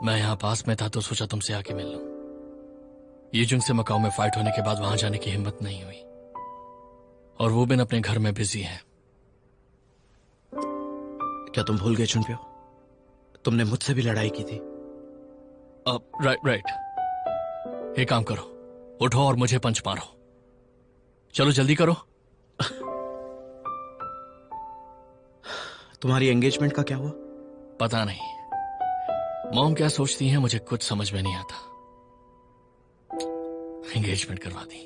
मैं यहाँ पास में था तो सोचा तुमसे आके मिल लूं। यीजुंग से मकाऊ में फाइट होने के बाद वहां जाने की हिम्मत नहीं हुई, और वो बिन अपने घर में बिजी है। क्या तुम भूल गए चुनप्यो? तुमने मुझसे भी लड़ाई की थी। राइट। एक काम करो, उठो और मुझे पंच मारो। चलो जल्दी करो। तुम्हारी एंगेजमेंट का क्या हुआ? पता नहीं, मॉम क्या सोचती हैं मुझे कुछ समझ में नहीं आता। एंगेजमेंट करवा दी,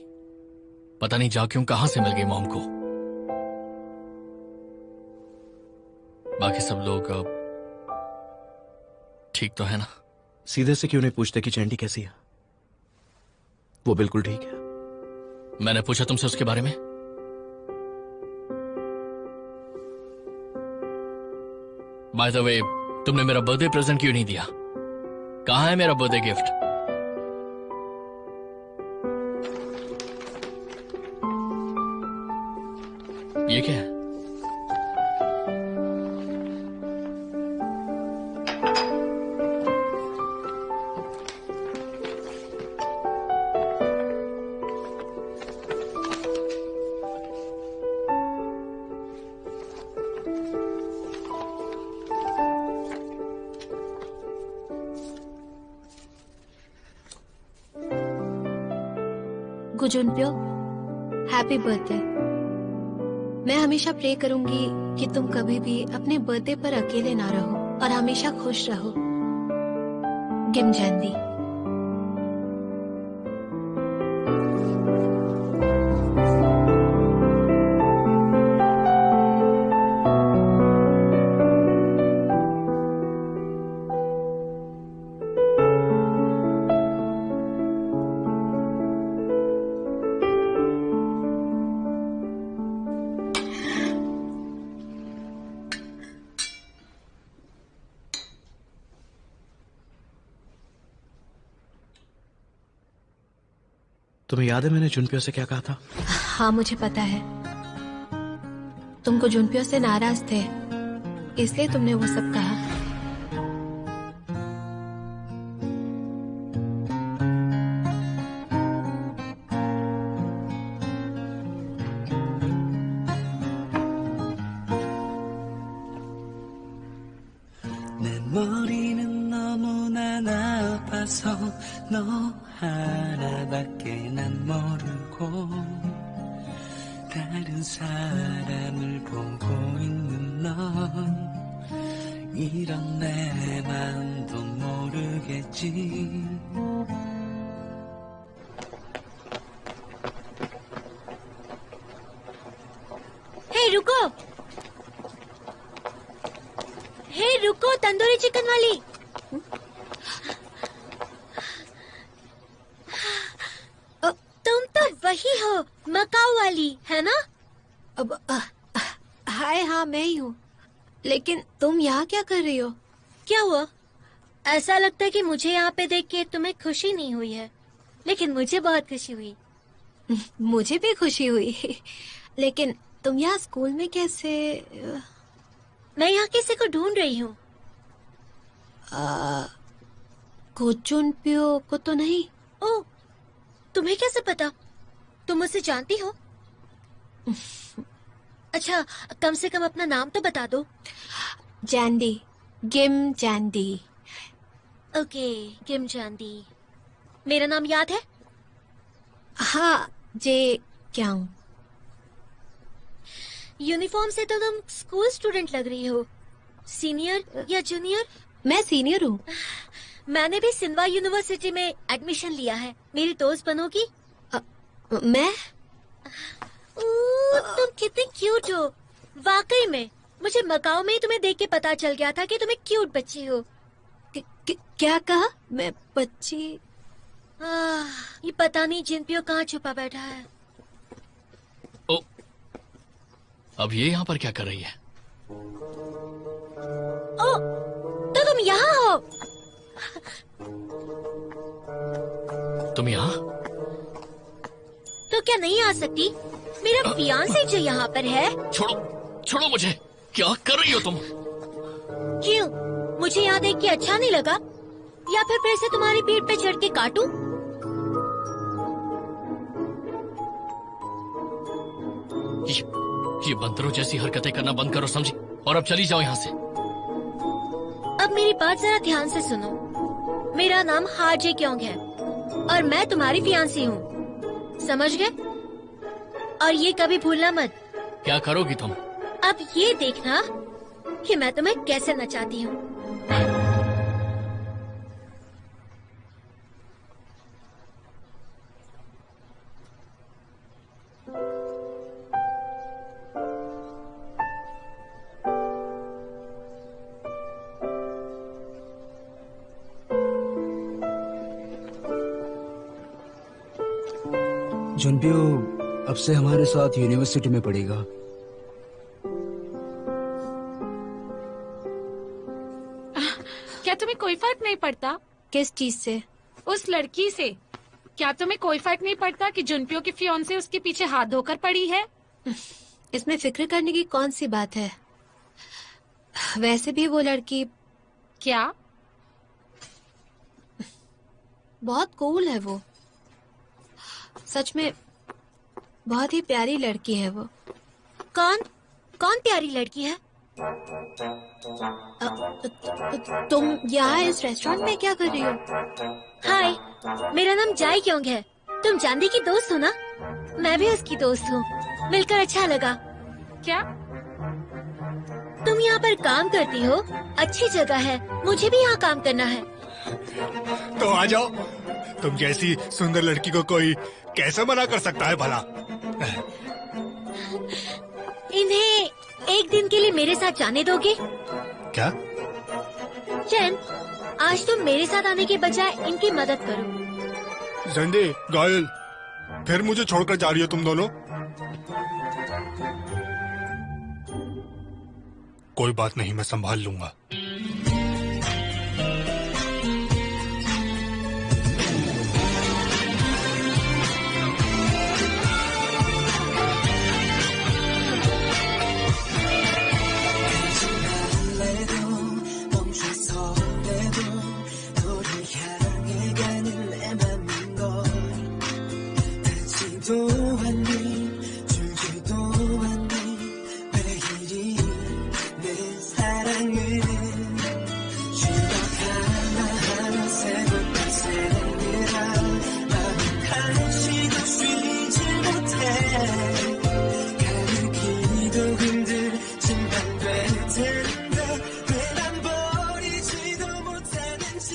पता नहीं जा क्यों कहां से मिल गई मॉम को। बाकी सब लोग ठीक तो है ना? सीधे से क्यों नहीं पूछते कि चैंडी कैसी है? वो बिल्कुल ठीक है। मैंने पूछा तुमसे उसके बारे में? बाय द वे, तुमने मेरा बर्थडे प्रेजेंट क्यों नहीं दिया? कहां है मेरा बर्थडे गिफ्ट? ये क्या है? गुजुनप्यो, हैप्पी बर्थडे। मैं हमेशा प्रे करूंगी कि तुम कभी भी अपने बर्थडे पर अकेले ना रहो और हमेशा खुश रहो। गिमजैंदी। तुम्हें याद है मैंने जुनप्यो से क्या कहा था? हाँ, मुझे पता है। तुमको जुनप्यो से नाराज थे, इसलिए तुमने वो सब कहा। 너 하나밖에 난 모르고 다른 사람을 보고 있는 넌 이런 내 맘도 모르겠지. हे रुको, हे रुको, तंदूरी चिकन वाली। तुम तो वही हो, मकाऊ वाली, है ना? अब हाय, हाँ मैं ही हूँ। लेकिन तुम यहाँ क्या कर रही हो? क्या हुआ? ऐसा लगता है कि मुझे यहाँ पे देख के तुम्हें खुशी नहीं हुई है, लेकिन मुझे बहुत खुशी हुई। मुझे भी खुशी हुई, लेकिन तुम यहाँ स्कूल में कैसे? मैं यहाँ किसी को ढूंढ रही हूँ। गुजुनप्यो को तो नहीं। ओह, तुम्हें कैसे पता? तुम मुझसे जानती हो? अच्छा, कम से कम अपना नाम तो बता दो। जैंडी, गिमजैंदी। ओके, गिमजैंदी। मेरा नाम याद है? हाँ, जे क्या हूँ? यूनिफॉर्म से तो तुम स्कूल स्टूडेंट लग रही हो। सीनियर या जूनियर? मैं सीनियर हूँ। मैंने भी सिन्वा यूनिवर्सिटी में एडमिशन लिया है। मेरी दोस्त बनोगी? मैं? तुम कितनी क्यूट हो, वाकई में। मुझे मकाओ में ही तुम्हें देख के पता चल गया था कि तुम एक क्यूट बच्ची हो। क्या कहा? मैं बच्ची? ये पता नहीं जिनपियो कहाँ छुपा बैठा है। ओ, अब ये यहाँ पर क्या कर रही है? ओ, तो तुम यहाँ हो? तुम यहाँ? तो क्या नहीं आ सकती? मेरा फियांसे जो यहाँ पर है। छोड़ो, छोड़ो मुझे। क्या कर रही हो तुम? क्यों? मुझे यहाँ देख के अच्छा नहीं लगा? या फिर से तुम्हारी पीठ पे चढ़ के काटूं? ये बंदरों जैसी हरकतें करना बंद करो, समझी? और अब चली जाओ यहाँ से। अब मेरी बात जरा ध्यान से सुनो। मेरा नाम हाजे क्योंग है और मैं तुम्हारी फियांसी हूँ, समझ गए? और ये कभी भूलना मत। क्या करोगी तुम? अब ये देखना कि मैं तुम्हें कैसे नचाती हूँ। जुनपियो अब से हमारे साथ यूनिवर्सिटी में पढ़ेगा। क्या तुम्हें कोई फर्क नहीं पड़ता? किस चीज से? उस लड़की से। क्या तुम्हें कोई फर्क नहीं पड़ता कि जुनपियो की फियोंसे उसके पीछे हाथ धोकर पड़ी है? इसमें फिक्र करने की कौन सी बात है? वैसे भी वो लड़की क्या? बहुत कूल है वो। सच में बहुत ही प्यारी लड़की है वो। कौन कौन प्यारी लड़की है? तुम यहाँ इस रेस्टोरेंट में क्या कर रही हो? हाय, मेरा नाम जाई क्योंग है। तुम जानदी की दोस्त हो ना? मैं भी उसकी दोस्त हूँ। मिलकर अच्छा लगा। क्या? तुम यहाँ पर काम करती हो? अच्छी जगह है, मुझे भी यहाँ काम करना है। तो आ जाओ। तुम जैसी सुंदर लड़की को कोई कैसे मना कर सकता है भला? इन्हें एक दिन के लिए मेरे साथ जाने दोगे? क्या? चैन, आज तुम मेरे साथ आने के बजाय इनकी मदद करो। जंदे, गायल, फिर मुझे छोड़कर जा रही हो तुम दोनों? कोई बात नहीं, मैं संभाल लूंगा।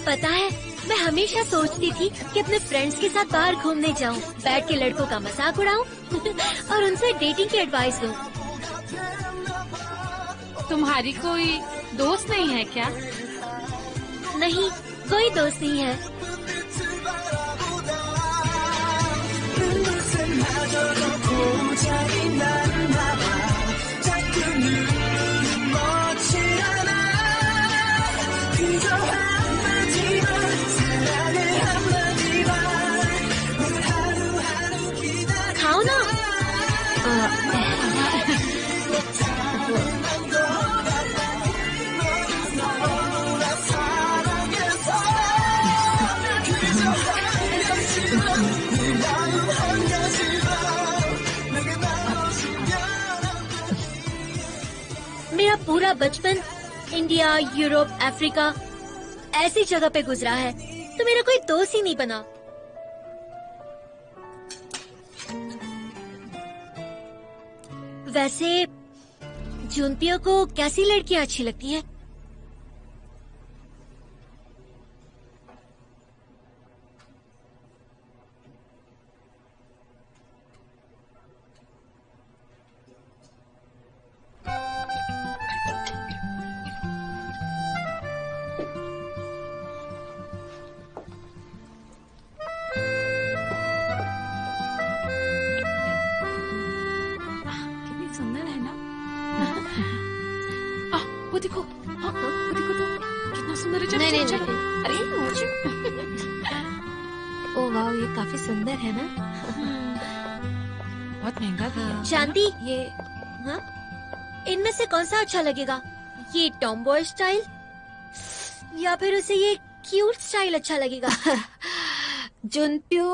पता है, मैं हमेशा सोचती थी कि अपने फ्रेंड्स के साथ बाहर घूमने जाऊं, बैठ के लड़कों का मजाक उड़ाऊं और उनसे डेटिंग की एडवाइस लूं। तुम्हारी कोई दोस्त नहीं है क्या? नहीं, कोई दोस्त नहीं है। खाओ ना। मेरा पूरा बचपन इंडिया, यूरोप, अफ्रीका ऐसी जगह पे गुजरा है, तो मेरा कोई दोस्त ही नहीं बना। वैसे जुनपियो को कैसी लड़कियां अच्छी लगती है? वो देखो, हाँ, वो देखो तो कितना सुंदर है। चलो, नहीं, चलो, नहीं, चलो। नहीं। अरे मुझे ओ वाह, ये काफी सुंदर है ना। बहुत महंगा भी है। शांति, ये हाँ? इनमें से कौन सा अच्छा लगेगा? ये टॉमबॉय स्टाइल या फिर उसे ये क्यूट स्टाइल अच्छा लगेगा? जुनप्यो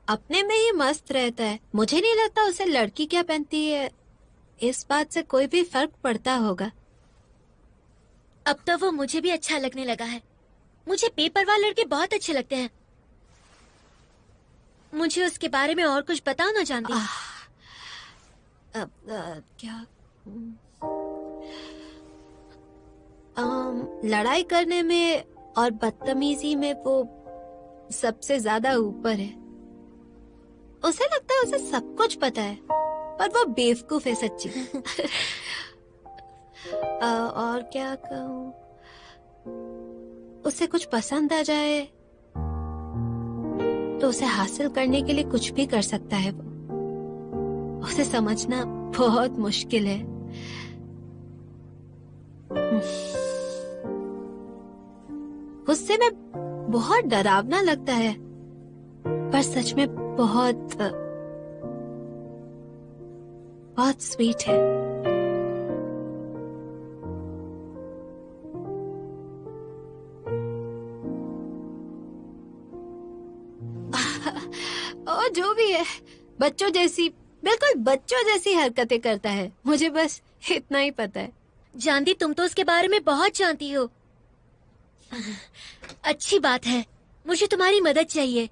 अपने में ही मस्त रहता है। मुझे नहीं लगता उसे लड़की क्या पहनती है इस बात से कोई भी फर्क पड़ता होगा। अब तो वो मुझे भी अच्छा लगने लगा है। मुझे बेपरवाह लड़के बहुत अच्छे लगते हैं। मुझे उसके बारे में और कुछ बताओ ना जानती। क्या लड़ाई करने में और बदतमीजी में वो सबसे ज्यादा ऊपर है। उसे लगता है उसे सब कुछ पता है, पर वो बेवकूफ है सच्ची। और क्या कहूँ, उसे कुछ पसंद आ जाए तो उसे हासिल करने के लिए कुछ भी कर सकता है वो। उसे समझना बहुत मुश्किल है। गुस्से में बहुत डरावना लगता है, पर सच में बहुत बहुत स्वीट है। और जो भी है, बच्चों जैसी, बिल्कुल बच्चों जैसी हरकतें करता है। मुझे बस इतना ही पता है। जानती, तुम तो उसके बारे में बहुत जानती हो। अच्छी बात है। मुझे तुम्हारी मदद चाहिए।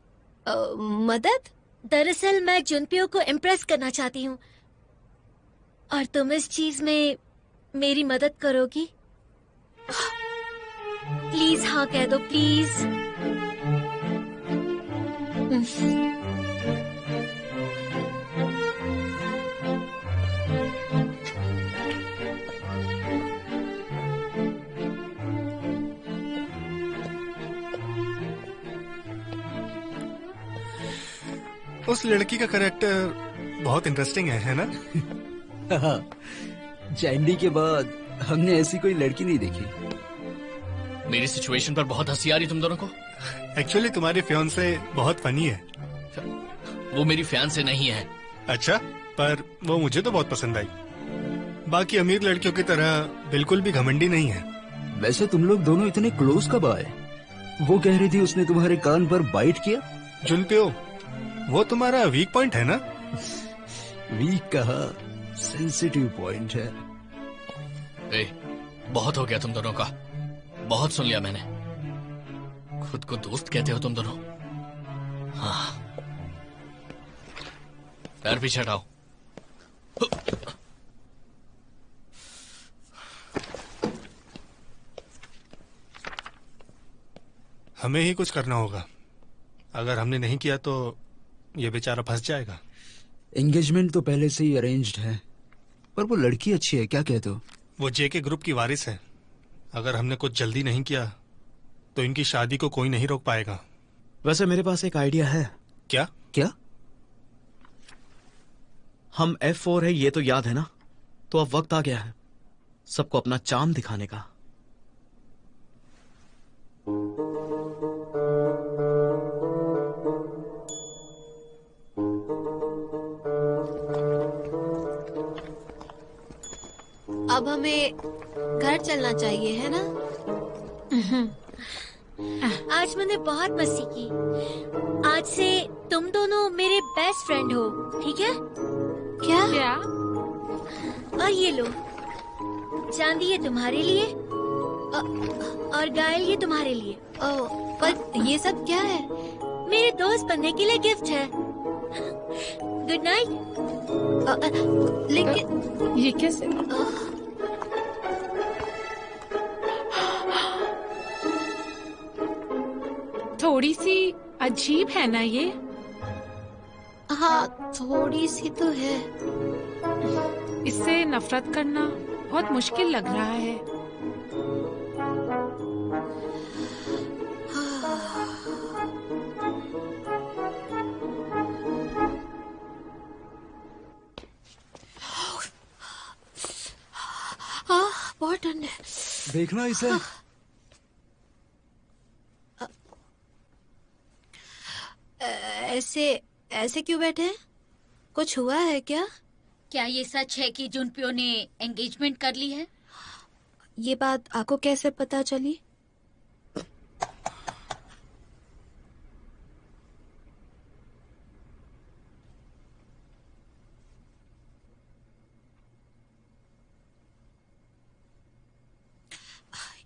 मदद? दरअसल मैं जुनप्यो को इम्प्रेस करना चाहती हूँ और तुम इस चीज में मेरी मदद करोगी? प्लीज हाँ कह दो, प्लीज। उस लड़की का करेक्टर बहुत इंटरेस्टिंग है ना? हाँ, चैंडी के बाद हमने ऐसी कोई लड़की नहीं देखी। मेरी सिचुएशन पर बहुत हंसी आ रही तुम दोनों को। एक्चुअली तुम्हारी फियांसे बहुत फनी है। वो मेरी फैन से नहीं है। अच्छा, पर वो मुझे तो बहुत पसंद आई। बाकी अमीर लड़कियों की तरह बिल्कुल भी घमंडी नहीं है। वैसे तुम लोग दोनों इतने क्लोज कब आए? वो कह रही थी उसने तुम्हारे कान पर बाइट किया। जुनप्यो, वो तुम्हारा वीक पॉइंट है ना? वीक कहा, सेंसिटिव पॉइंट है। ए, बहुत हो गया तुम दोनों का। बहुत सुन लिया मैंने। खुद को दोस्त कहते हो तुम दोनों? हाँ, पैर पीछे हटाओ। हमें ही कुछ करना होगा। अगर हमने नहीं किया तो ये बेचारा फंस जाएगा। एंगेजमेंट तो पहले से ही अरेंज्ड है, पर वो लड़की अच्छी है, क्या कहते हो? वो जे के ग्रुप की वारिस है। अगर हमने कुछ जल्दी नहीं किया तो इनकी शादी को कोई नहीं रोक पाएगा। वैसे मेरे पास एक आइडिया है। क्या? क्या? हम F4 है, ये तो याद है ना? तो अब वक्त आ गया है सबको अपना चाम दिखाने का। अब हमें घर चलना चाहिए, है ना? आज मैंने बहुत मस्ती की। आज से तुम दोनों मेरे बेस्ट फ्रेंड हो, ठीक है? क्या? क्या? और ये लो, चांदी ये तुम्हारे लिए और गायल ये तुम्हारे लिए। पर ये सब क्या है? मेरे दोस्त बनने के लिए गिफ्ट है। Good night. लेकिन ये कैसे? थोड़ी सी अजीब है ना ये? हाँ, थोड़ी सी तो है। इससे नफरत करना बहुत मुश्किल लग रहा है। बहुत ठंड है। देखना इसे। ऐसे ऐसे क्यों बैठे हैं? कुछ हुआ है क्या? क्या ये सच है कि जुनपियो ने एंगेजमेंट कर ली है? ये बात आपको कैसे पता चली?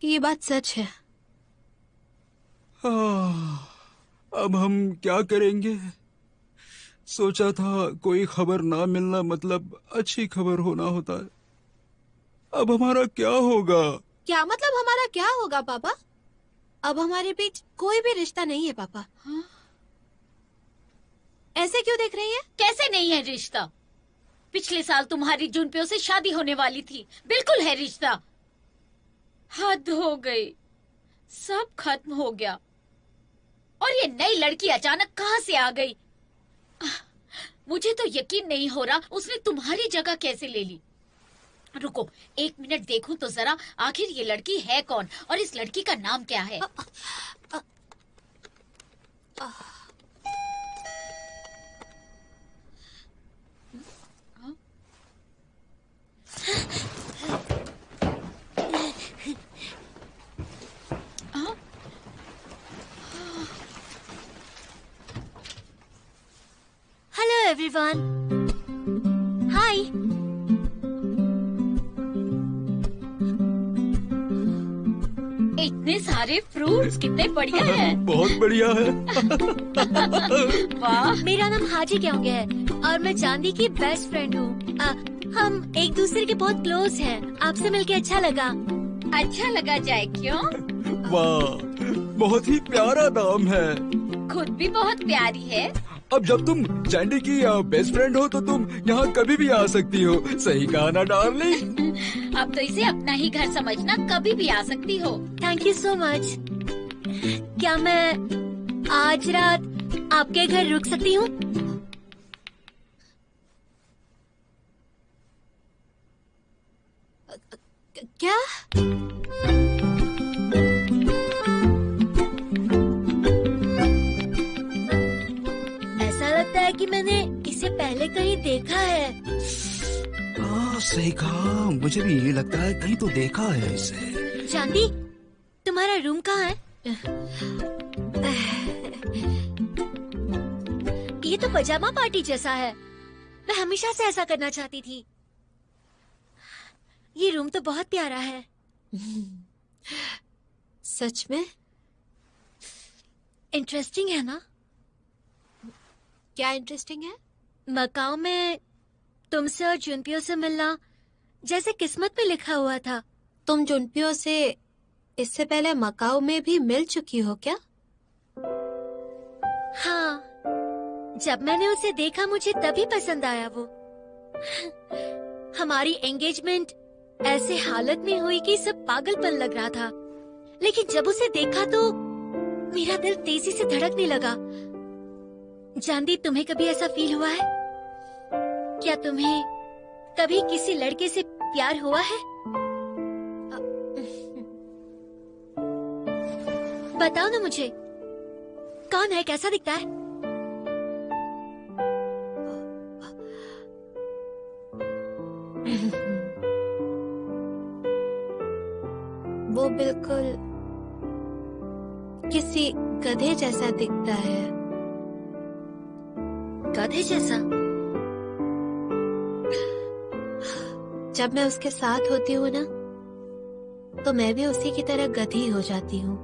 ये बात सच है। अब हम क्या करेंगे? सोचा था कोई खबर ना मिलना मतलब अच्छी खबर होना होता है। अब हमारा क्या होगा? क्या मतलब हमारा क्या होगा पापा? अब हमारे बीच कोई भी रिश्ता नहीं है पापा। हाँ? ऐसे क्यों देख रही है? कैसे नहीं है रिश्ता? पिछले साल तुम्हारी जुनपियो से शादी होने वाली थी। बिल्कुल है रिश्ता। हद हो गई, सब खत्म हो गया। और ये नई लड़की अचानक कहाँ से आ गई? मुझे तो यकीन नहीं हो रहा उसने तुम्हारी जगह कैसे ले ली। रुको 1 मिनट देखूं तो जरा, आखिर ये लड़की है कौन और इस लड़की का नाम क्या है? हेलो एवरीवन, हाय। इतने सारे फ्रूट्स, कितने बढ़िया हैं। बहुत बढ़िया है। वाह। मेरा नाम हाजी क्योंगे है और मैं चांदी की बेस्ट फ्रेंड हूँ। हम एक दूसरे के बहुत क्लोज हैं। आपसे मिलके अच्छा लगा। अच्छा लगा जाए क्यों? वाह, बहुत ही प्यारा नाम है। खुद भी बहुत प्यारी है। अब जब तुम चैंडी की बेस्ट फ्रेंड हो तो तुम यहाँ कभी भी आ सकती हो। सही कहा ना डार्लिंग? अब तो इसे अपना ही घर समझना, कभी भी आ सकती हो। Thank you so much. क्या मैं आज रात आपके घर रुक सकती हूँ? क्या? ऐसा लगता है कि मैंने इसे पहले कहीं देखा है। सही कहा, मुझे भी ये लगता है कहीं तो देखा है इसे। चांदी, तुम्हारा रूम कहाँ है? ये तो पजामा पार्टी जैसा है। मैं हमेशा से ऐसा करना चाहती थी। ये रूम तो बहुत प्यारा है। सच में? इंटरेस्टिंग है ना? क्या इंटरेस्टिंग है? मकाओ में तुमसे और जुनपियो से मिलना जैसे किस्मत में लिखा हुआ था। तुम जुनपियो से इससे पहले मकाओ में भी मिल चुकी हो क्या? हाँ, जब मैंने उसे देखा मुझे तभी पसंद आया वो। हमारी एंगेजमेंट ऐसे हालत में हुई कि सब पागलपन लग रहा था, लेकिन जब उसे देखा तो मेरा दिल तेजी से धड़कने लगा। चांदी, तुम्हें कभी ऐसा फील हुआ है? क्या तुम्हें कभी किसी लड़के से प्यार हुआ है? बताओ ना मुझे, कौन है, कैसा दिखता है? वो बिल्कुल किसी गधे जैसा दिखता है। गधे जैसा? जब मैं उसके साथ होती हूँ ना, तो मैं भी उसी की तरह गधी हो जाती हूँ।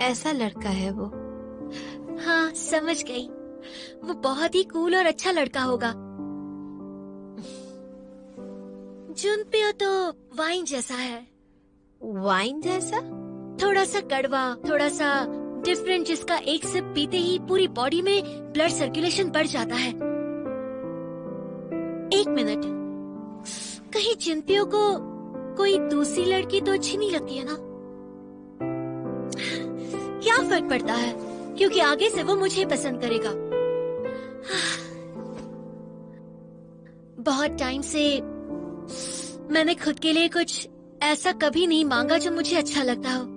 ऐसा लड़का है वो। हाँ, समझ गई। वो बहुत ही कूल और अच्छा लड़का होगा। जुनपियो तो वाइन जैसा है। वाइन जैसा? थोड़ा सा कड़वा, थोड़ा सा डिफरेंट, जिसका एक सिप पीते ही पूरी बॉडी में ब्लड सर्कुलेशन बढ़ जाता है। 1 मिनट, कहीं जुनपियो को कोई दूसरी लड़की तो अच्छी नहीं लगती है ना? क्या फर्क पड़ता है, क्योंकि आगे से वो मुझे पसंद करेगा। बहुत टाइम से मैंने खुद के लिए कुछ ऐसा कभी नहीं मांगा जो मुझे अच्छा लगता हो।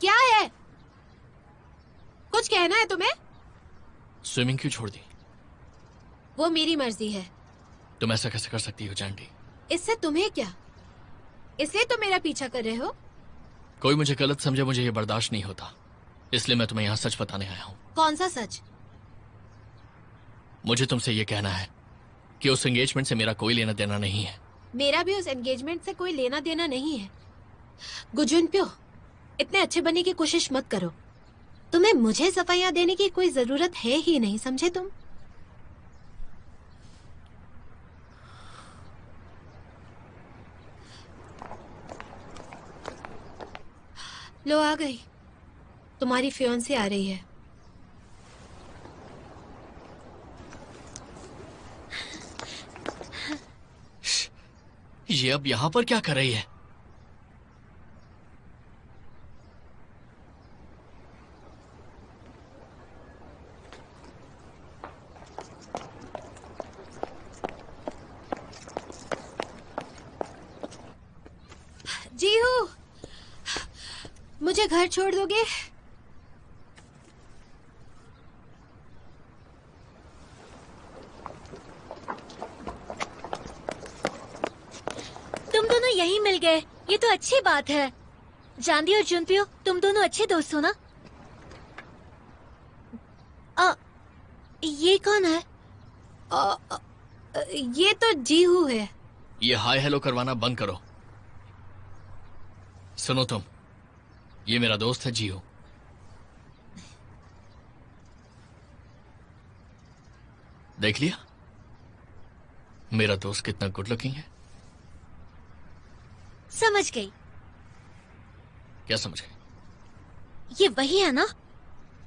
क्या है? कुछ कहना है तुम्हें? स्विमिंग क्यों छोड़ दी? वो मेरी मर्जी है। तुम ऐसा कैसे कर सकती हो जानटी? इससे तुम्हें क्या? इसलिए तुम मेरा पीछा कर रहे हो? कोई मुझे गलत समझे, मुझे ये बर्दाश्त नहीं होता, इसलिए मैं तुम्हें यहाँ सच बताने आया हूँ। कौन सा सच? मुझे तुमसे ये कहना है कि उस एंगेजमेंट से मेरा कोई लेना देना नहीं है। मेरा भी उस एंगेजमेंट से कोई लेना देना नहीं है। गुजुनप्यो, इतने अच्छे बनने की कोशिश मत करो। तुम्हें मुझे सफाइयां देने की कोई जरूरत है ही नहीं, समझे तुम? लो आ गई, तुम्हारी फियोंसी आ रही है। ये अब यहाँ पर क्या कर रही है? जीहू, मुझे घर छोड़ दोगे? तुम दोनों यहीं मिल गए, ये तो अच्छी बात है। जांदी और जुनपियो, तुम दोनों अच्छे दोस्त हो ना? ये कौन है? ये तो जीहू है। ये हाय हेलो करवाना बंद करो। सुनो तुम, ये मेरा दोस्त है जियो। देख लिया मेरा दोस्त कितना गुड लुकिंग है? समझ गई। क्या समझ गए? ये वही है ना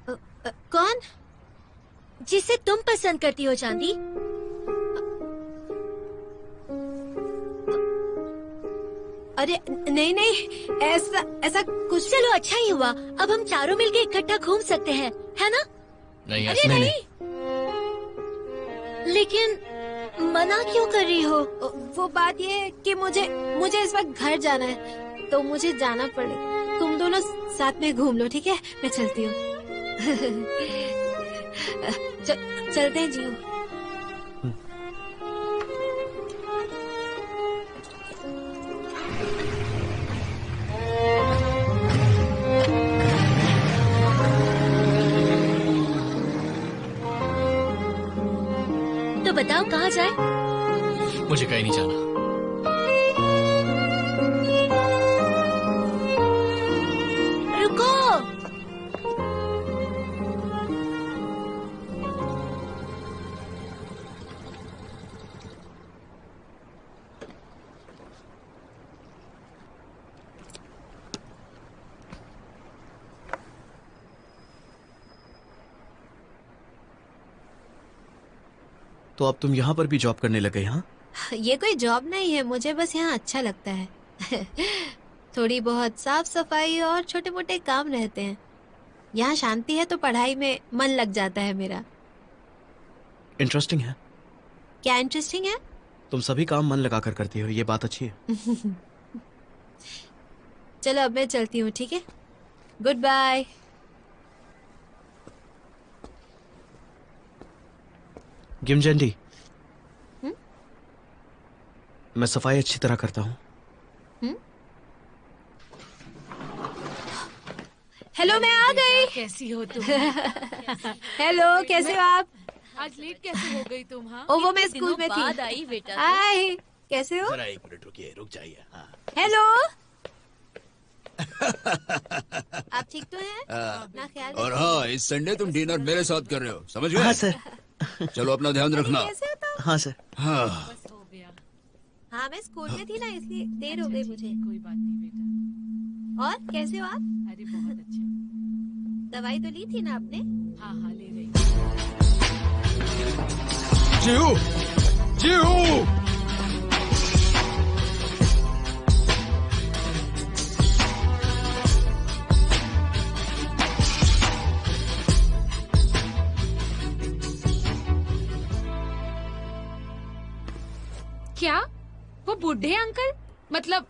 कौन? जिसे तुम पसंद करती हो चांदी? अरे नहीं नहीं, ऐसा ऐसा कुछ। चलो अच्छा ही हुआ, अब हम चारों मिलके इकट्ठा घूम सकते हैं, है ना? नहीं अरे ऐसा नहीं, लेकिन मना क्यों कर रही हो? वो बात ये है कि मुझे इस वक्त घर जाना है, तो मुझे जाना पड़ेगा। तुम दोनों साथ में घूम लो, ठीक है? मैं चलती हूँ। चलते हैं जीहू। तो बताओ कहाँ जाए? मुझे कहीं नहीं जाना। रुको, तो अब तुम यहाँ पर भी जॉब करने लगे? हाँ, ये कोई जॉब नहीं है, मुझे बस यहाँ अच्छा लगता है। थोड़ी बहुत साफ सफाई और छोटे मोटे काम रहते हैं। यहाँ शांति है तो पढ़ाई में मन लग जाता है मेरा। इंटरेस्टिंग है। क्या इंटरेस्टिंग है? तुम सभी काम मन लगाकर करती हो, ये बात अच्छी है। चलो अब मैं चलती हूँ, ठीक है? Good bye. गिमजेंडी, मैं सफाई अच्छी तरह करता हूँ। हेलो, मैं आ गई। कैसी हो तुम? हेलो, कैसे हो आप? आज लेट कैसे हो गई तुम? हाँ, ओ वो मैं स्कूल में थी। आई बेटा। हाय, कैसे हो? जरा 1 मिनट रुकिए, रुक जाइए। हाँ हेलो। आप ठीक तो हैं? अपना ख्याल और रखिए। हाँ, इस संडे तुम डिनर मेरे साथ कर रहे हो, समझ गए? हाँ सर। चलो अपना ध्यान रखना। कैसे हो तुम? हाँ सर। हाँ। हाँ मैं स्कूल में थी ना, इसलिए देर हो गई मुझे। कोई बात नहीं बेटा। और कैसे हो आप? अरे बहुत अच्छा। दवाई तो ली थी ना आपने? हाँ हाँ ले रही। जीहू, जीहू। क्या वो बूढ़े अंकल, मतलब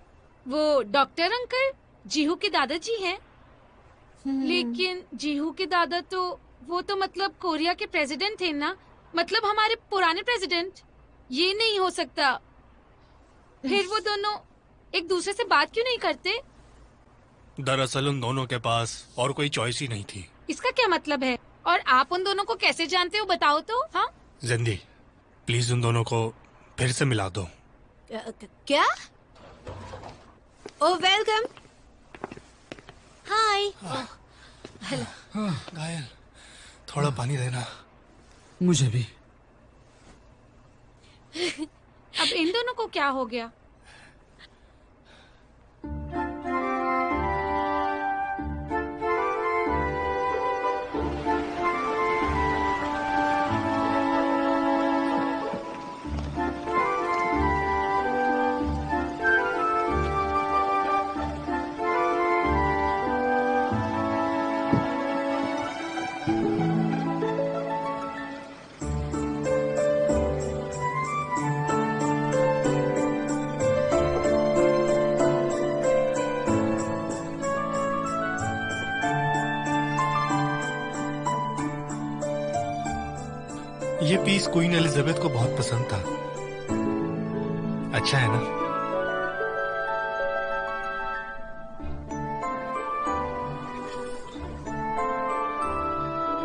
वो डॉक्टर अंकल जीहू के दादाजी हैं? लेकिन जीहू के दादा तो वो तो मतलब कोरिया के प्रेसिडेंट थे ना, मतलब हमारे पुराने प्रेसिडेंट। ये नहीं हो सकता। फिर वो दोनों एक दूसरे से बात क्यों नहीं करते? दरअसल उन दोनों के पास और कोई चॉइस ही नहीं थी। इसका क्या मतलब है? और आप उन दोनों को कैसे जानते हो, बताओ तो। हाँ जिंदी, प्लीज उन दोनों को फिर से मिला दो। क्या? ओ वेलकम। हाय। घायल, थोड़ा पानी देना। मुझे भी। अब इन दोनों को क्या हो गया? ये पीस क्वीन एलिजाबेथ को बहुत पसंद था। अच्छा है ना?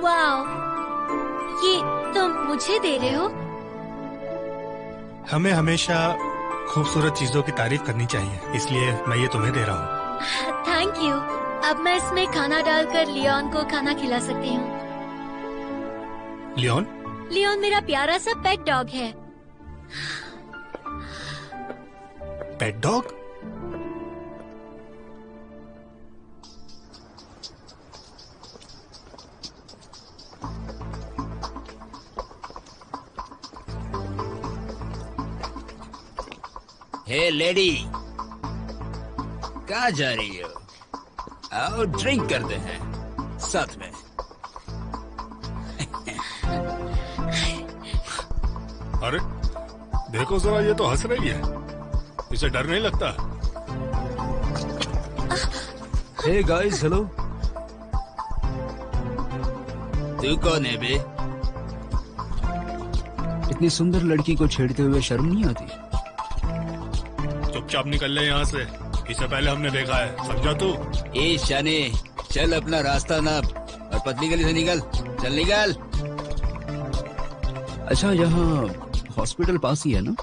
वाओ, ये तुम मुझे दे रहे हो? हमें हमेशा खूबसूरत चीजों की तारीफ करनी चाहिए, इसलिए मैं ये तुम्हें दे रहा हूँ। Thank you. अब मैं इसमें खाना डालकर लियोन को खाना खिला सकती हूँ। लियोन? लियोन मेरा प्यारा सा पेट डॉग है। Pet dog? हे लेडी, कहाँ जा रही हो? आओ ड्रिंक करते हैं साथ में। अरे देखो जरा, ये तो हंस रही है। इसे डर नहीं लगता? Hey guys, hello. तू कौन है बे? इतनी सुंदर लड़की को छेड़ते हुए शर्म नहीं आती? चुपचाप निकल ले यहाँ से, इसे पहले हमने देखा है, समझा तू? ए शाने, चल अपना रास्ता नाप और पतली गली से निकल। चल निकल। अच्छा, यहाँ हॉस्पिटल पास ही है ना?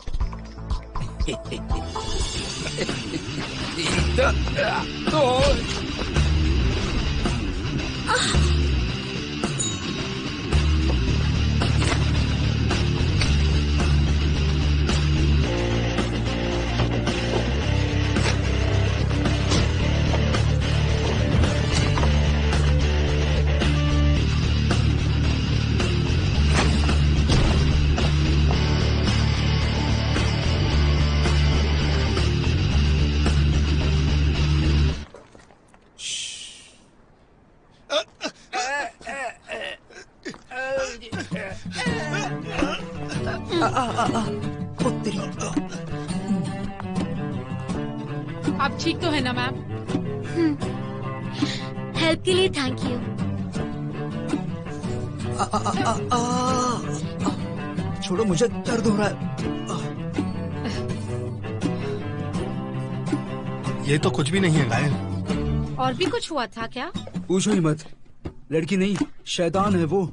आप ठीक तो है ना मैम? हेल्प के लिए थैंक यू। छोड़ो, मुझे दर्द हो रहा है। ये तो कुछ भी नहीं है घायल। और भी कुछ हुआ था क्या? पूछो ही मत। लड़की नहीं, शैतान है वो।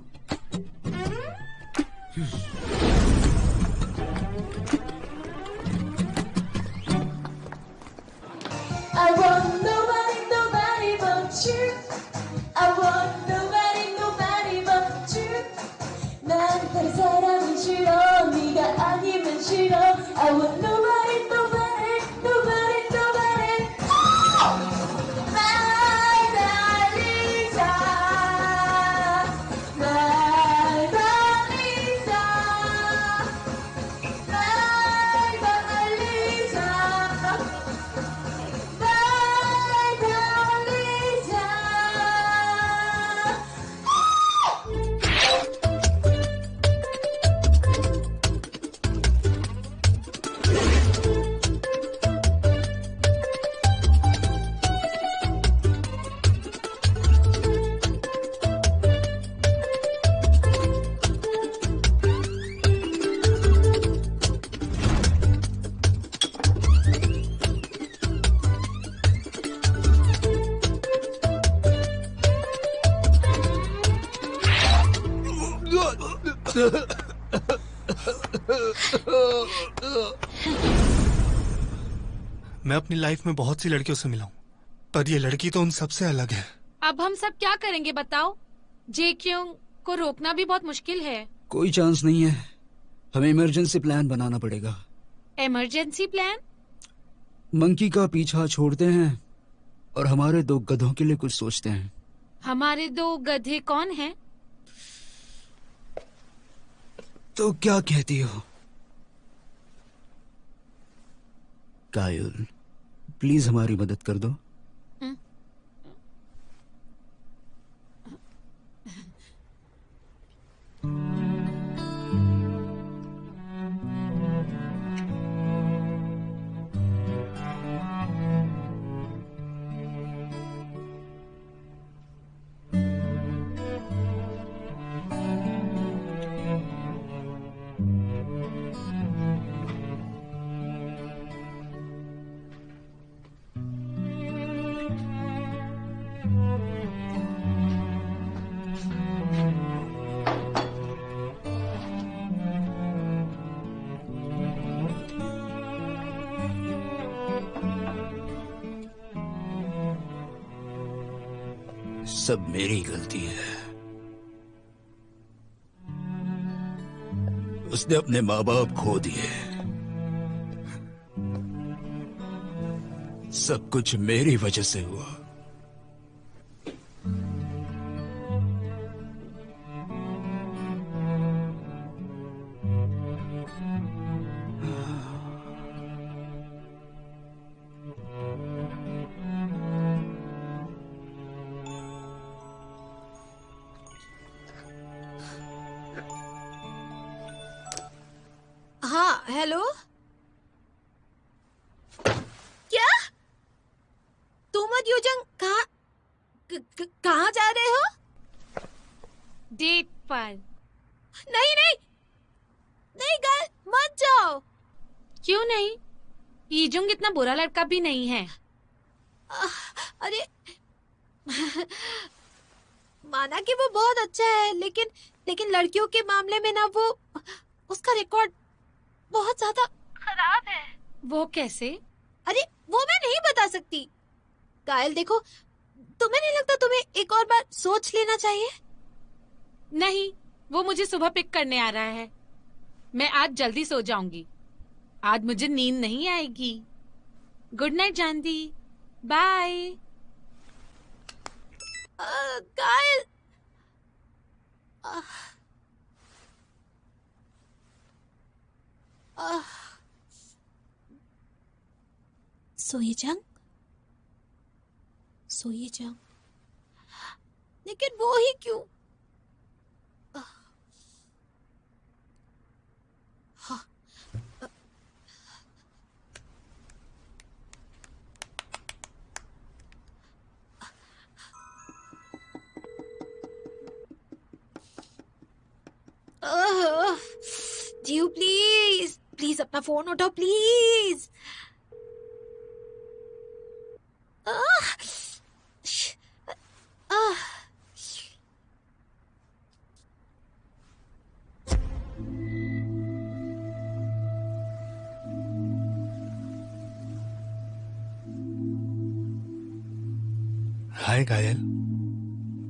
मैं अपनी लाइफ में बहुत सी लड़कियों से मिला हूँ, पर ये लड़की तो उन सबसे अलग है। अब हम सब क्या करेंगे बताओ? जे क्योंग को रोकना भी बहुत मुश्किल है। कोई चांस नहीं है, हमें इमरजेंसी प्लान बनाना पड़ेगा। Emergency plan? मंकी का पीछा छोड़ते हैं और हमारे 2 गधों के लिए कुछ सोचते हैं। हमारे 2 गधे कौन हैं? तो क्या कहती हो? कायल, प्लीज हमारी मदद कर दो। सब मेरी गलती है। उसने अपने माँ बाप खो दिए। सब कुछ मेरी वजह से हुआ। हाँ, हेलो। क्या तुम और यूजंग कहाँ जा रहे हो? डेट पर। नहीं नहीं नहीं, गर्ल मत जाओ। क्यों नहीं? ईजुंग इतना बुरा लड़का भी नहीं है। अरे माना कि वो बहुत अच्छा है, लेकिन लड़कियों के मामले में ना वो उसका रिकॉर्ड बहुत ज्यादा खराब है। वो कैसे? अरे वो मैं नहीं बता सकती। कायल देखो, तुम्हें नहीं लगता तुम्हें एक और बार सोच लेना चाहिए? नहीं, वो मुझे सुबह पिक करने आ रहा है। मैं आज जल्दी सो जाऊंगी। आज मुझे नींद नहीं आएगी। गुड नाइट जानदी, बाय। कायल सोईजंग, लेकिन वो ही क्यों? हाँ। जीव प्लीज प्लीज अपना फोन उठाओ प्लीज। हाय कायल,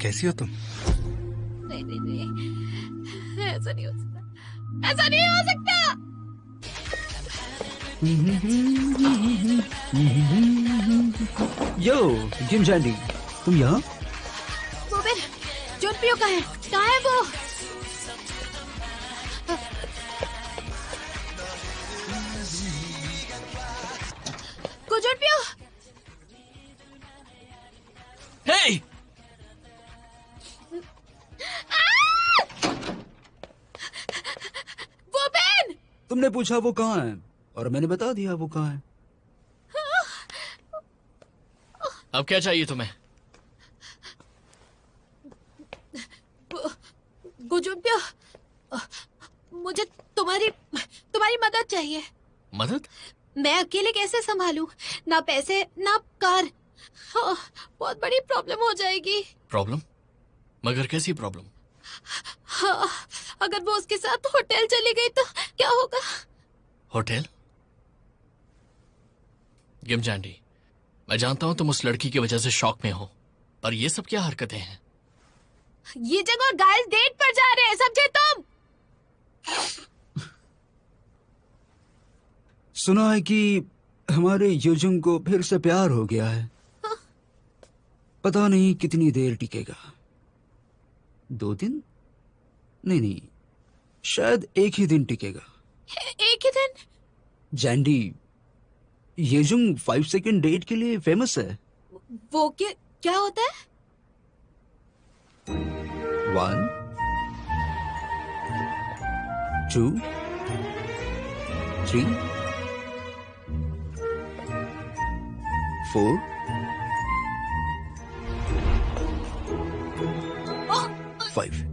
कैसी हो तुम? नहीं नहीं नहीं, ऐसा नहीं हो सकता, ऐसा नहीं हो सकता। यो जिम जैंडी, तुम यहाँ? वो फिर जुनपियो का है, कहाँ है वो? जुनपियो, हे! वो पेन! तुमने पूछा वो कहाँ है और मैंने बता दिया वो कहाँ है। अब क्या चाहिए तुम्हें? गुजुनपियो, मुझे तुम्हारी मदद चाहिए। मदद? मैं अकेले कैसे संभालूं? ना पैसे ना कार। बहुत बड़ी प्रॉब्लम हो जाएगी। प्रॉब्लम? मगर कैसी प्रॉब्लम? हाँ, अगर वो उसके साथ होटल चली गई तो क्या होगा? होटल? गिमजांडी, मैं जानता हूं तुम उस लड़की की वजह से शॉक में हो, पर ये सब क्या हरकतें हैं? ये जगह और गाइस डेट पर जा रहे हैं, समझे तुम? सुना है कि हमारे युजुंग को फिर से प्यार हो गया है। पता नहीं कितनी देर टिकेगा। 2 दिन? नहीं, शायद 1 ही दिन टिकेगा। एक ही दिन? जैंडी, युजुंग 5 सेकंड डेट के लिए फेमस है। वो क्या होता है? 1 2 3 4 5।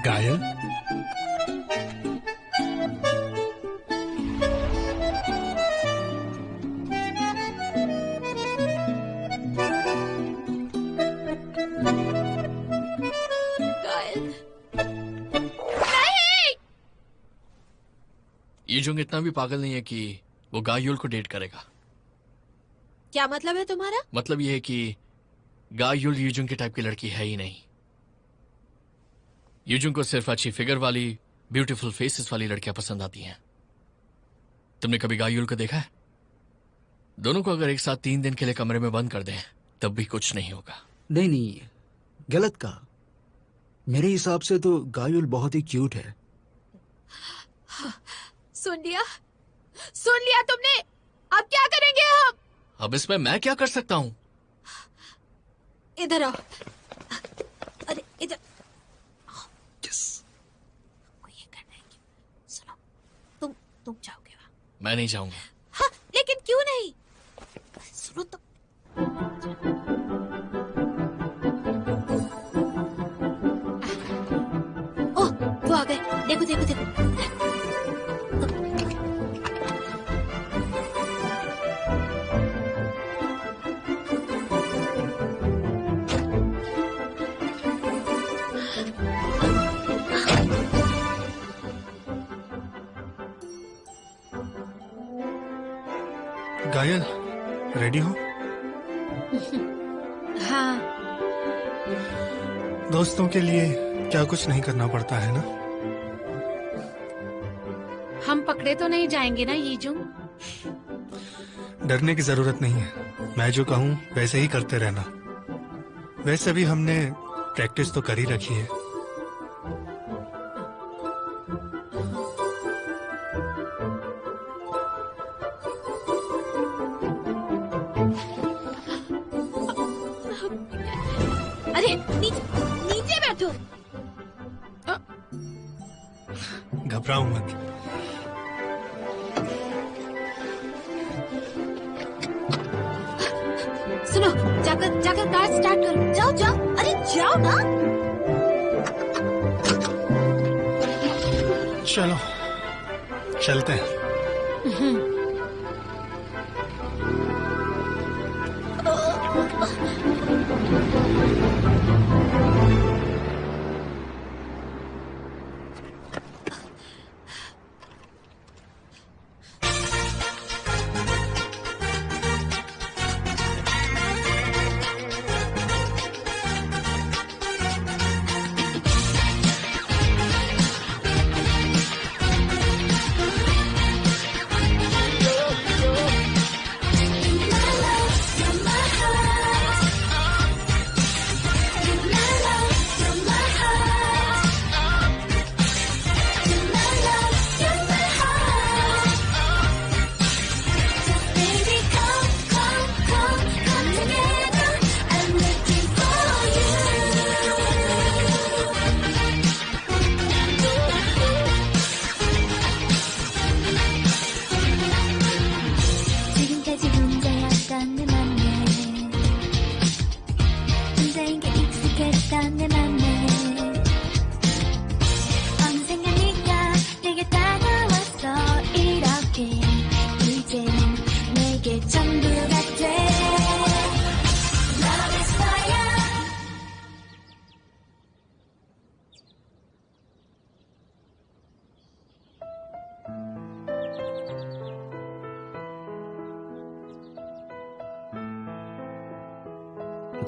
गायल, गाइस, युजुंग इतना भी पागल नहीं है कि वो गायुल को डेट करेगा। क्या मतलब है तुम्हारा? मतलब ये है कि गायुल युजुंग के टाइप की लड़की है ही नहीं। युजुंग को सिर्फ अच्छी फिगर वाली, ब्यूटीफुल फेसेस वाली लड़कियां पसंद आती हैं। तुमने कभी गायुल को देखा है? दोनों को अगर एक साथ 3 दिन के लिए कमरे में बंद कर दें तब भी कुछ नहीं होगा। नहीं, गलत कहा। मेरे हिसाब से तो गायुल बहुत ही क्यूट है। सुन लिया तुमने? अब क्या करेंगे हम? अब इसमें मैं क्या कर सकता हूं? इधर आओ। अरे इधर यस। को ये करना है कि सुनो, तुम जाओगे वहां? मैं नहीं जाऊंगा। हाँ, लेकिन क्यों नहीं? सुनो तो। ओह, वो आ गए। देखो। गायल, रेडी हो? हाँ, दोस्तों के लिए क्या कुछ नहीं करना पड़ता है ना? हम पकड़े तो नहीं जाएंगे ना यीजुंग? डरने की जरूरत नहीं है। मैं जो कहूँ वैसे ही करते रहना। वैसे भी हमने प्रैक्टिस तो कर ही रखी है। अरे नीचे बैठो। घबराओ मत। सुनो, जाकर कार स्टार्ट करो। जाओ। अरे जाओ ना। चलो, चलते हैं।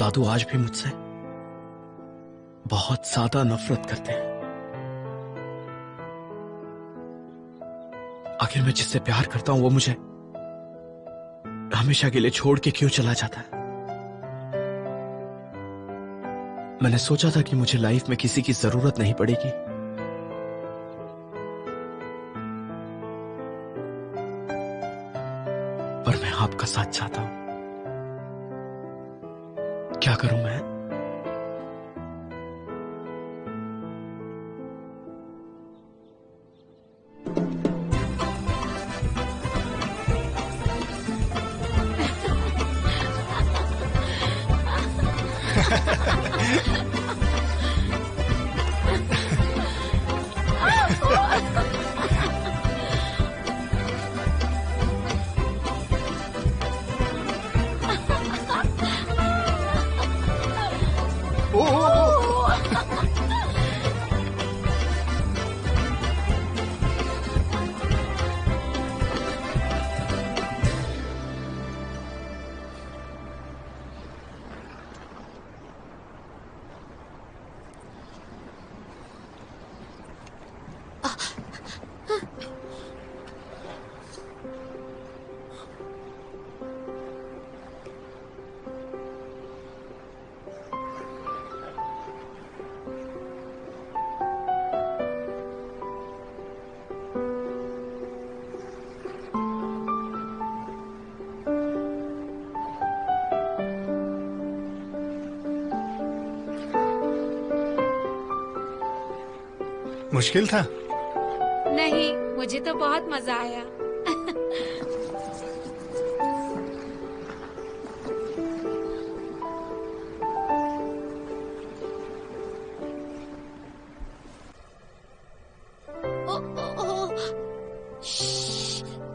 दादू आज भी मुझसे बहुत ज्यादा नफरत करते हैं। आखिर मैं जिससे प्यार करता हूं वो मुझे हमेशा के लिए छोड़ के क्यों चला जाता है? मैंने सोचा था कि मुझे लाइफ में किसी की जरूरत नहीं पड़ेगी, पर मैं आपका साथ चाहता हूं। क्या करूं मैं? मुश्किल था? नहीं, मुझे तो बहुत मजा आया।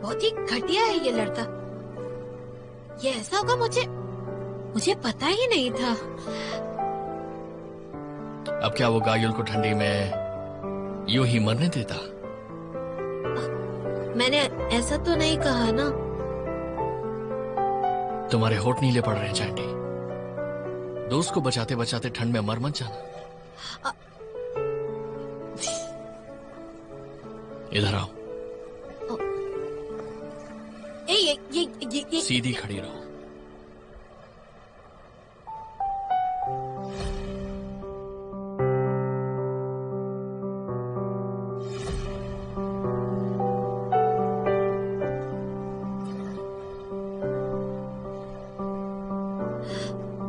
बहुत ही घटिया है ये लड़का। ये ऐसा होगा मुझे पता ही नहीं था। अब क्या वो गायुल को ठंडी में यूं ही मरने देता? मैंने ऐसा तो नहीं कहा ना। तुम्हारे होठ नीले पड़ रहे हैं चैंडी। दोस्त को बचाते बचाते ठंड में मर मत जाना। इधर आओ। ये सीधी खड़ी रहो।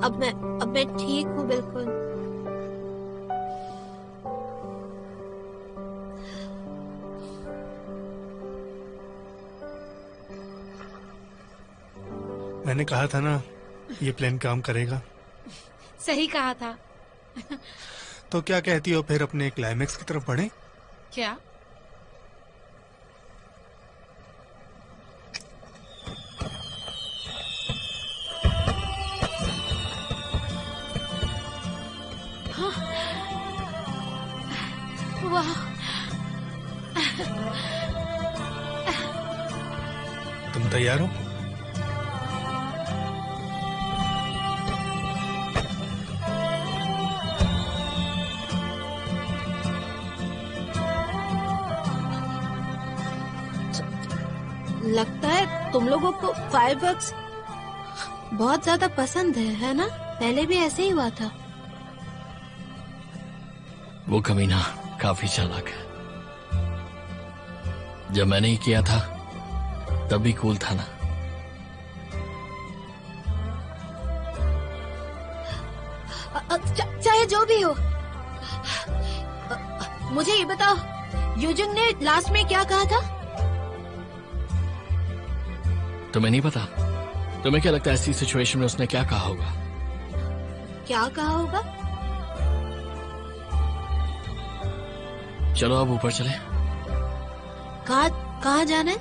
अब मैं ठीक हूँ बिल्कुल। मैंने कहा था ना ये प्लान काम करेगा। सही कहा था। तो क्या कहती हो फिर अपने क्लाइमेक्स की तरफ बढ़े? क्या? वाह, तुम तैयार हो? लगता है तुम लोगों को फायरवर्क्स बहुत ज्यादा पसंद है ना? पहले भी ऐसे ही हुआ था। वो कमीना काफी चालाक है। जब मैंने ही किया था तब भी कूल था ना। चाहे जो भी हो, मुझे ये बताओ, यूजुंग ने लास्ट में क्या कहा था? तुम्हें नहीं पता? तुम्हें क्या लगता है ऐसी सिचुएशन में उसने क्या कहा होगा? क्या कहा होगा? चलो अब ऊपर चले। कहाँ जाना है?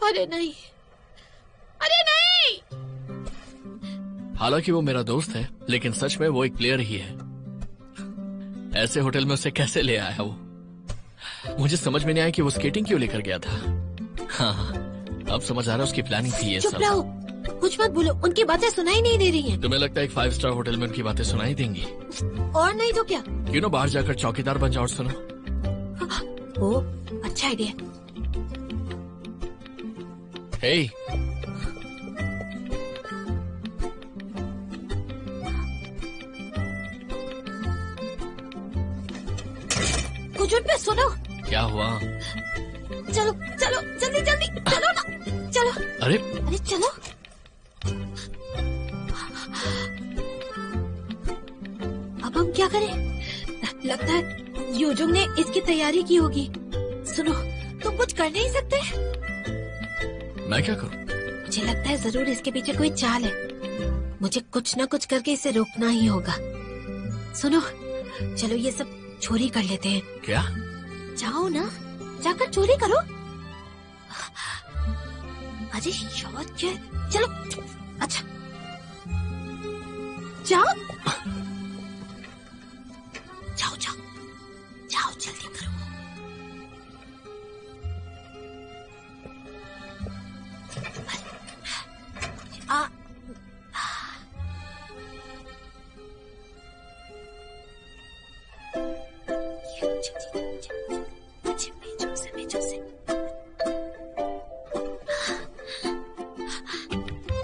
अरे नहीं, अरे नहीं! हालांकि वो मेरा दोस्त है, लेकिन सच में वो एक प्लेयर ही है। ऐसे होटल में उसे कैसे ले आया वो? मुझे समझ में नहीं आया कि वो स्केटिंग क्यों लेकर गया था। हाँ, अब समझ आ रहा है उसकी प्लानिंग थी ये चुप सब। रहो, कुछ मत बोलो, उनकी बातें सुनाई नहीं दे रही हैं। तुम्हें लगता है एक 5 स्टार होटल में उनकी बातें सुनाई देंगी? और नहीं तो क्या। क्यों ना बाहर जाकर चौकीदार बन जाओ और सुनो। ओ, अच्छा आइडिया। हे, कुछ पे सुनो। क्या हुआ? चलो चलो जल्दी जल्दी चलो ना, चलो। अरे अरे चलो। अब हम क्या करें? लगता है योजुंग ने इसकी तैयारी की होगी। सुनो, तुम कुछ कर नहीं सकते? मैं क्या करूं? मुझे लगता है जरूर इसके पीछे कोई चाल है। मुझे कुछ न कुछ करके इसे रोकना ही होगा। सुनो, चलो ये सब चोरी कर लेते हैं। क्या? जाओ ना, जाकर चोरी करो। अरे शौच क्या? चलो, अच्छा जाओ जाओ जाओ जाओ, जल्दी करो। आ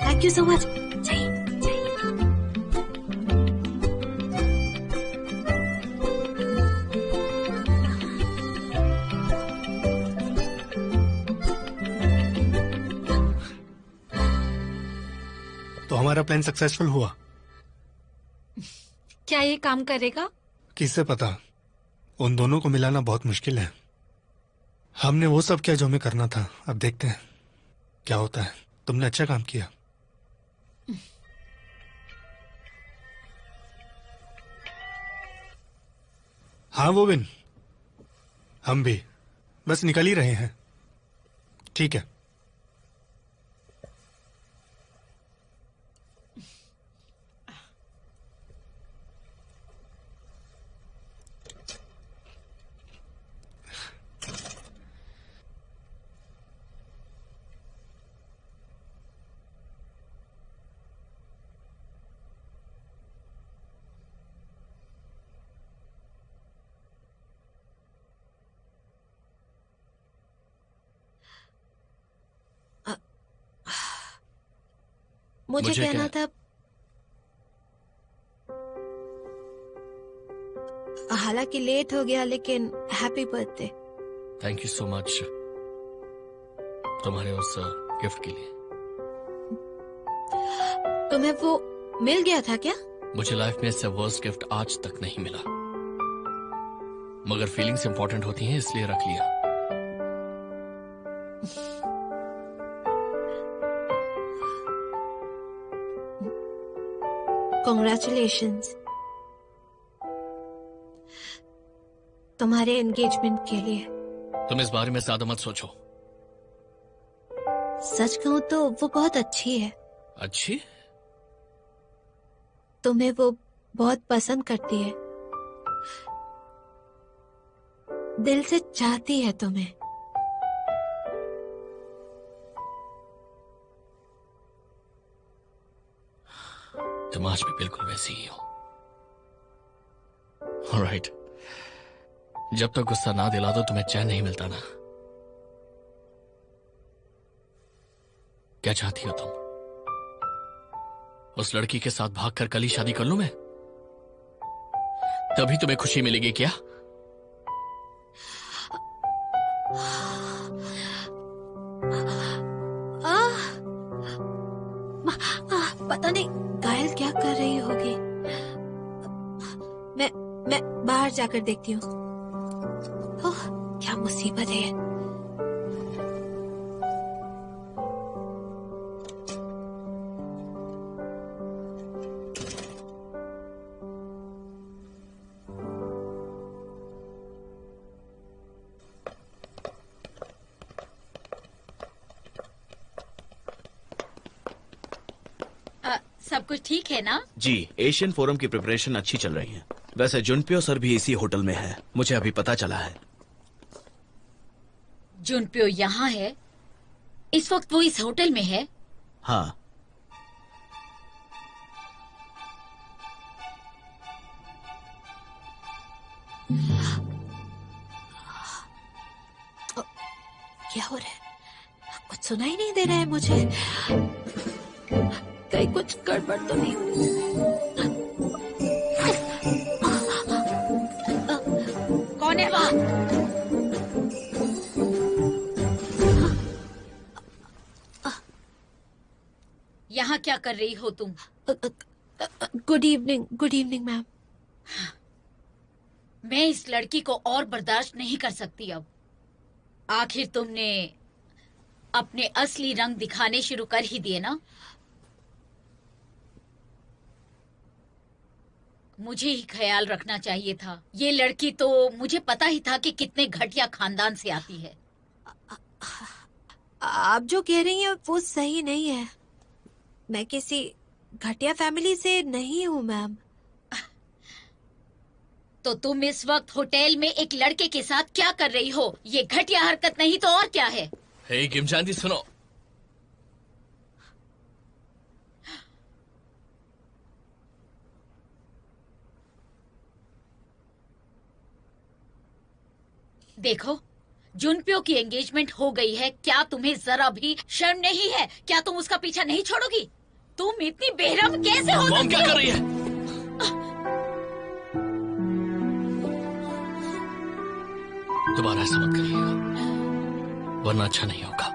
थैंक यू सो मच। तो हमारा प्लान सक्सेसफुल हुआ। क्या ये काम करेगा? किससे पता, उन दोनों को मिलाना बहुत मुश्किल है। हमने वो सब किया जो हमें करना था, अब देखते हैं क्या होता है। तुमने अच्छा काम किया। हाँ वोविन, हम भी बस निकल ही रहे हैं। ठीक है। मुझे कहना था, हालांकि लेट हो गया, लेकिन happy birthday. Thank you so much तुम्हारे उस गिफ्ट के लिए। तुम्हें वो मिल गया था क्या? मुझे लाइफ में इससे वर्स्ट गिफ्ट आज तक नहीं मिला, मगर फीलिंग्स इंपॉर्टेंट होती हैं इसलिए रख लिया। कॉन्ग्रेचुलेशंस तुम्हारे एंगेजमेंट के लिए। तुम इस बारे में ज्यादा मत सोचो। सच कहूं तो वो बहुत अच्छी है। अच्छी? तुम्हें वो बहुत पसंद करती है, दिल से चाहती है तुम्हें। तुम आज भी बिल्कुल वैसी ही हो। ऑलराइट, जब तक गुस्सा ना दिला दो तुम्हें चैन नहीं मिलता ना। क्या चाहती हो तुम? उस लड़की के साथ भागकर कल ही शादी कर लूं मैं? तभी तुम्हें खुशी मिलेगी क्या? पता नहीं घायल क्या कर रही होगी। मैं बाहर जाकर देखती हूँ। ओह, क्या मुसीबत है। सब कुछ ठीक है ना? जी, एशियन फोरम की प्रिपरेशन अच्छी चल रही है। वैसे जुनपियो सर भी इसी होटल में है, मुझे अभी पता चला है। जुनप्यो यहाँ है? इस वक्त वो इस होटल में है? हाँ। क्या हो रहा है? कुछ सुनाई नहीं दे रहा है मुझे। कहीं कुछ गड़बड़ तो नहीं हुई? कौन है वहाँ? यहाँ क्या कर रही हो तुम? Good evening ma'am. मैं इस लड़की को और बर्दाश्त नहीं कर सकती अब। आखिर तुमने अपने असली रंग दिखाने शुरू कर ही दिए ना? मुझे ही ख्याल रखना चाहिए था। ये लड़की तो मुझे पता ही था कि कितने घटिया खानदान से आती है। आप जो कह रही हैं वो सही नहीं है। मैं किसी घटिया फैमिली से नहीं हूँ मैम। तो तुम इस वक्त होटल में एक लड़के के साथ क्या कर रही हो? ये घटिया हरकत नहीं तो और क्या है? हे किम चांदी, सुनो। देखो, जुनप्यो की एंगेजमेंट हो गई है। क्या तुम्हें जरा भी शर्म नहीं है? क्या तुम उसका पीछा नहीं छोड़ोगी? तुम इतनी बेरहम कैसे हो मॉम सकती क्या हो? कर रही है? दोबारा ऐसा मत करिएगा, वरना अच्छा नहीं होगा।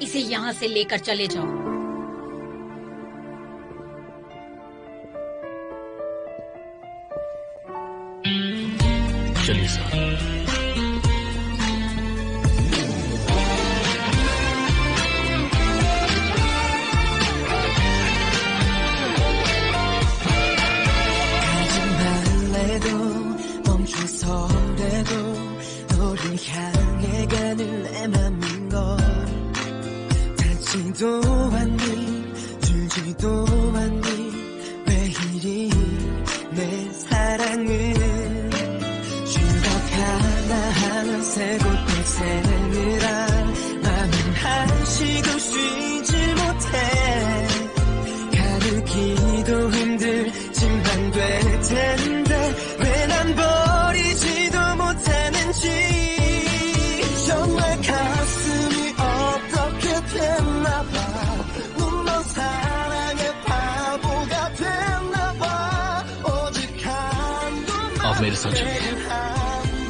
इसे यहाँ से लेकर चले जाओ। चलिए सर। 닿지도 않니 줄지도 않니 왜 이리 내 사랑을 추억 하나하나 세고 또 새느라 맘은 한시도 쉬지 못해 가르기도 힘들지만 될 텐데 왜 난 버리지도 못하는지 정말 가슴이 어떻게 됐나봐 눈먼 사랑의 바보가 됐나봐 오직 한 번만 आप मेरे साथ चलिए। 한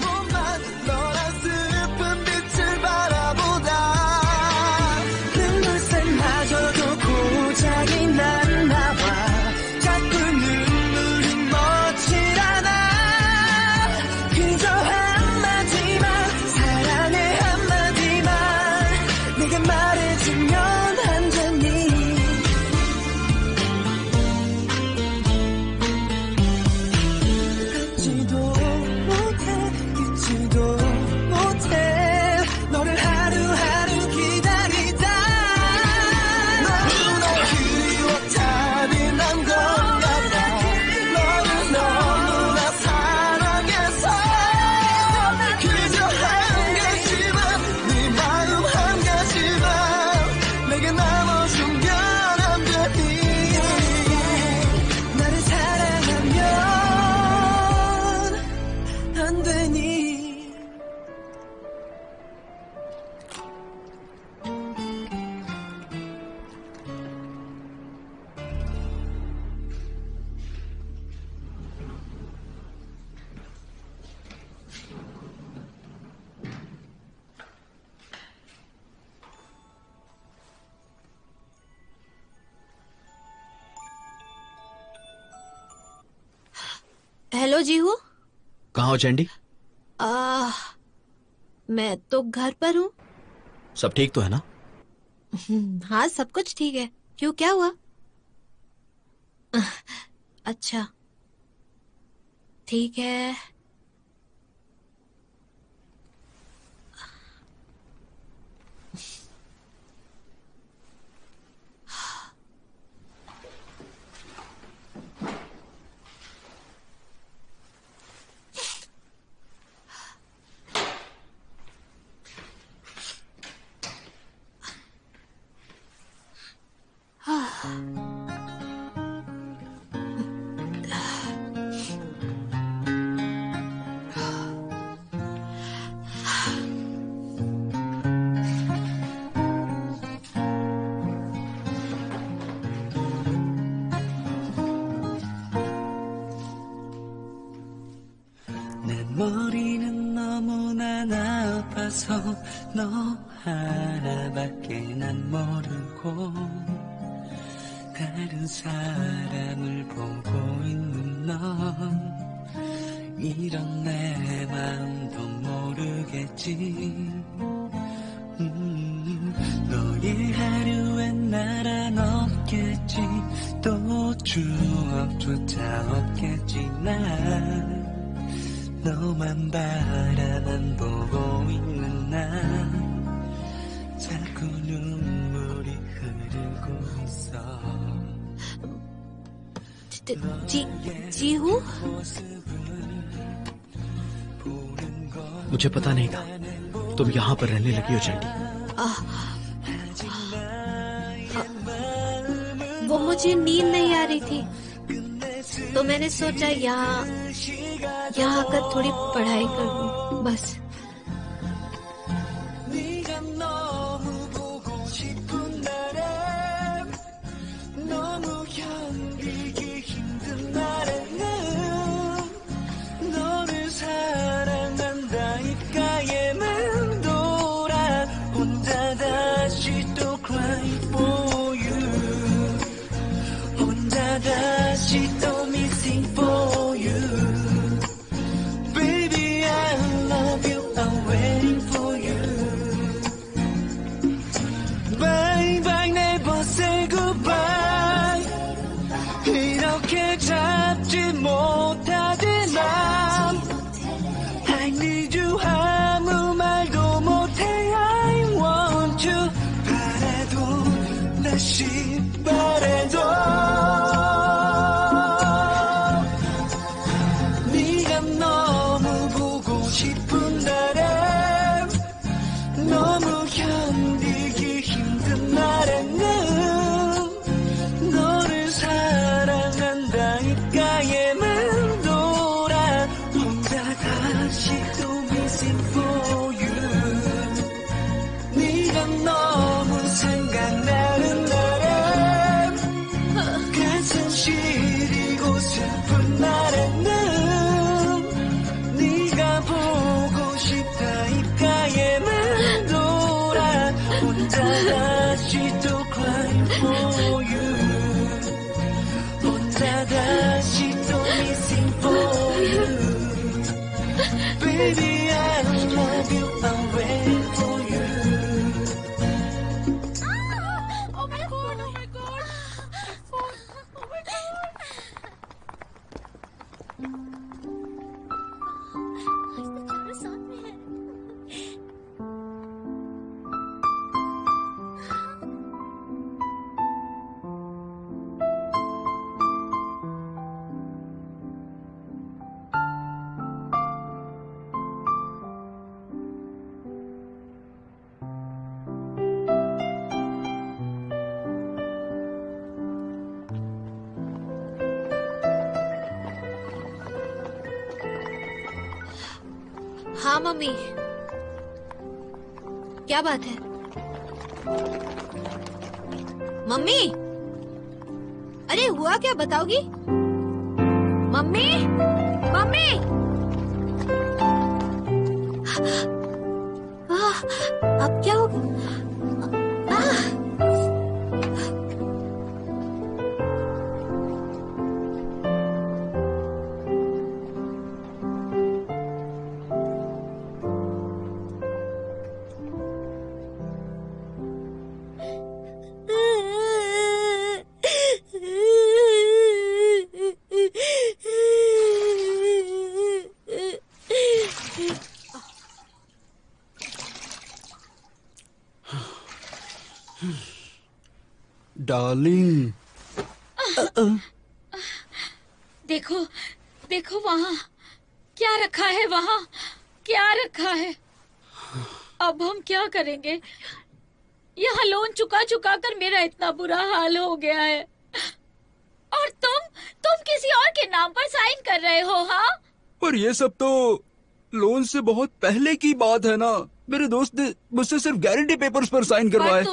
번만 너란 슬픈 빛을 바라보다 눈물샘마저도 고장이 났나봐 자꾸 눈물이 멎질 않아 그저 한마디만 사랑해 한마디만 내가 말해주면 안 되니 걷지도 못해 듣지도 못해 너를 하루하루 기다리다 너무나 그리워 잔인한 건가 봐 너를 너무나 사랑해서 그저 한 가지만 네 마음 한 가지만 내게 나눠주면 안 되니 나를 사랑하면 안 되니 हेलो जीहू। कहाँ हो चैंडी? मैं तो घर पर हूँ। सब ठीक तो है ना? हाँ, सब कुछ ठीक है। क्यों, क्या हुआ? अच्छा, ठीक है। 내 머리는 너무나 나빠서 너 하나밖에 난 모르고 다른 사람을 보고 있는 넌 이런 내 마음도 모르겠지. 너의 하루엔 나란 없겠지. 또 추억조차 없겠지. 난 너만 바라만 보고 있는 난 자꾸 눈물이 흐르고 있어. जीहू मुझे पता नहीं था तुम यहाँ पर रहने लगी हो चंडी। वो मुझे नींद नहीं आ रही थी तो मैंने सोचा यहाँ आकर थोड़ी पढ़ाई कर लूं बस। 네가 너무 보고 싶은 날엔 너무 견디기 힘든 날에는 너를 사랑한다 입가에 맴돌아 혼자 다시 또 cry for you 혼자 다시 또 missing for you baby I love you I'm waiting for you bye bye never say goodbye 이렇게 잡지 못하지 난 I need you 아무 말도 못해 I want you 바래도 다시 바래도 네가 너무 보고 싶은 날엔 너무 견디기 힘든 날에는 너를 사랑한다 입가에 맴돌아 혼자 다시 또 missing for you 네가 너무 생각나는 날엔 가슴 시리고 슬픈 날에는 네가 보고 싶다 입가에 맴돌아 혼자 다시 또 cry for you 혼자 다시 또 missing for you baby I love you I'm waiting for you Oh my god, oh my god. Oh my god. चारों साथ में है। हाँ mummy क्या बात है mummy अरे हुआ क्या बताओगी मम्मी मम्मी अब क्या होगा डार्लिंग देखो देखो वहाँ क्या रखा है वहाँ क्या रखा है अब हम क्या करेंगे यहाँ लोन चुका चुका कर मेरा इतना बुरा हाल हो गया है, और तुम किसी और के नाम पर साइन कर रहे हो? हाँ, पर ये सब तो लोन से बहुत पहले की बात है ना। मेरे दोस्त ने मुझसे सिर्फ गारंटी पेपर्स पर साइन करवाए। पर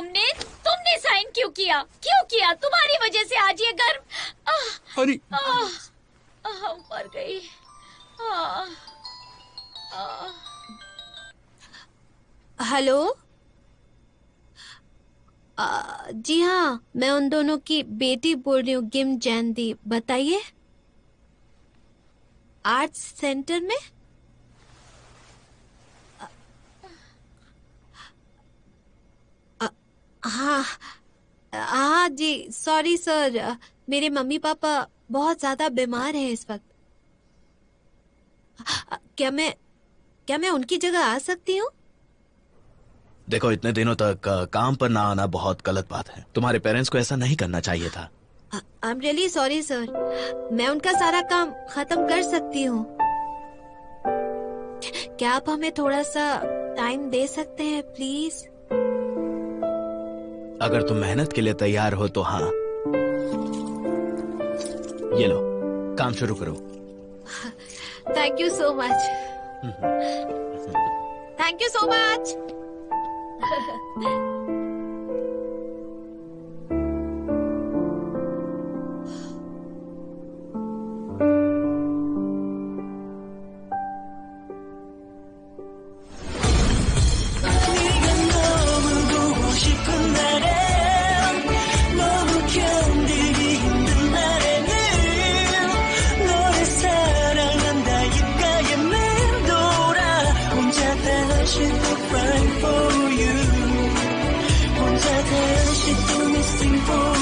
तुमने साइन क्यों किया? क्यों किया? तुम्हारी वजह से आज ये घर हनी, मर गई। हेलो। जी हाँ, मैं उन दोनों की बेटी बोल रही हूँ, गिम जैनदी। बताइए। आर्ट्स सेंटर में? हाँ हाँ जी, सॉरी सर, मेरे मम्मी पापा बहुत ज्यादा बीमार हैं इस वक्त। क्या मैं उनकी जगह आ सकती हूँ? देखो, इतने दिनों तक काम पर ना आना बहुत गलत बात है। तुम्हारे पेरेंट्स को ऐसा नहीं करना चाहिए था। I am really sorry sir, मैं उनका सारा काम खत्म कर सकती हूँ। क्या आप हमें थोड़ा सा टाइम दे सकते हैं प्लीज? अगर तुम मेहनत के लिए तैयार हो तो हाँ। ये लो, काम शुरू करो। Thank you so much. Thank you so much. Fight for you. 혼자 다시 또 missing for